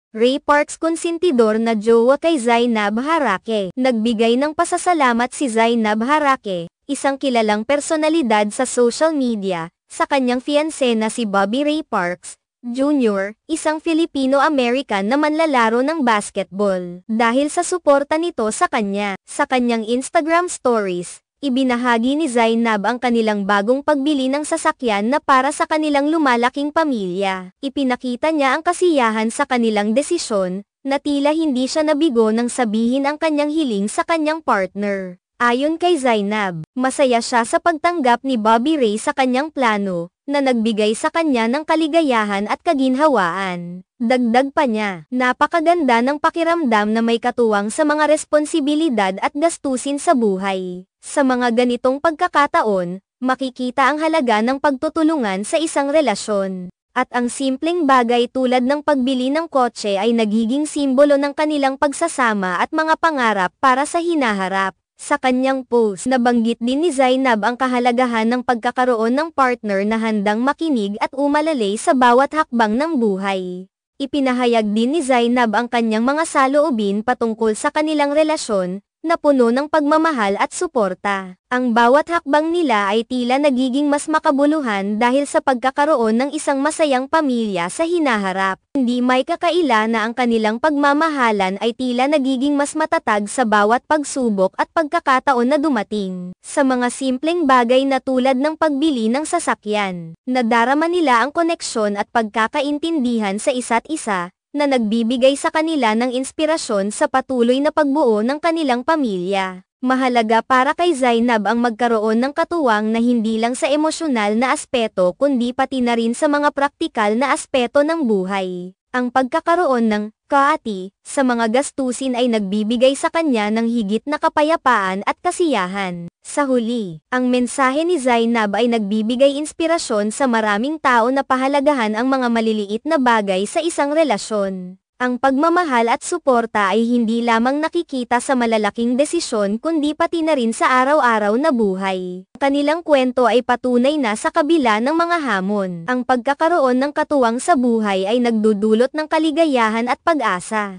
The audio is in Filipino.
Ray Parks konsentidor na jowa kay Zainab Harake. Nagbigay ng pasasalamat si Zainab Harake, isang kilalang personalidad sa social media, sa kanyang fiancé na si Bobby Ray Parks Jr., isang Filipino-American na manlalaro ng basketball. Dahil sa suporta nito sa kanya, sa kanyang Instagram stories, ibinahagi ni Zainab ang kanilang bagong pagbili ng sasakyan na para sa kanilang lumalaking pamilya. Ipinakita niya ang kasiyahan sa kanilang desisyon, na tila hindi siya nabigo nang sabihin ang kanyang hiling sa kanyang partner. Ayon kay Zainab, masaya siya sa pagtanggap ni Bobby Ray sa kanyang plano, na nagbigay sa kanya ng kaligayahan at kaginhawaan. Dagdag pa niya, napakaganda ng pakiramdam na may katuwang sa mga responsibilidad at gastusin sa buhay. Sa mga ganitong pagkakataon, makikita ang halaga ng pagtutulungan sa isang relasyon. At ang simpleng bagay tulad ng pagbili ng kotse ay nagiging simbolo ng kanilang pagsasama at mga pangarap para sa hinaharap. Sa kanyang post, nabanggit din ni Zainab ang kahalagahan ng pagkakaroon ng partner na handang makinig at umalalay sa bawat hakbang ng buhay. Ipinahayag din ni Zainab ang kanyang mga saloobin patungkol sa kanilang relasyon, na puno ng pagmamahal at suporta. Ang bawat hakbang nila ay tila nagiging mas makabuluhan dahil sa pagkakaroon ng isang masayang pamilya sa hinaharap. Hindi may kakaila na ang kanilang pagmamahalan ay tila nagiging mas matatag sa bawat pagsubok at pagkakataon na dumating. Sa mga simpleng bagay na tulad ng pagbili ng sasakyan, nadarama nila ang koneksyon at pagkakaintindihan sa isa't isa, na nagbibigay sa kanila ng inspirasyon sa patuloy na pagbuo ng kanilang pamilya. Mahalaga para kay Zainab ang magkaroon ng katuwang na hindi lang sa emosyonal na aspeto kundi pati na rin sa mga praktikal na aspeto ng buhay. Ang pagkakaroon ng kaati sa mga gastusin ay nagbibigay sa kanya ng higit na kapayapaan at kasiyahan. Sa huli, ang mensahe ni Zainab ay nagbibigay inspirasyon sa maraming tao na pahalagahan ang mga maliliit na bagay sa isang relasyon. Ang pagmamahal at suporta ay hindi lamang nakikita sa malalaking desisyon kundi pati na rin sa araw-araw na buhay. Ang kanilang kwento ay patunay na sa kabila ng mga hamon, ang pagkakaroon ng katuwang sa buhay ay nagdudulot ng kaligayahan at pag-asa.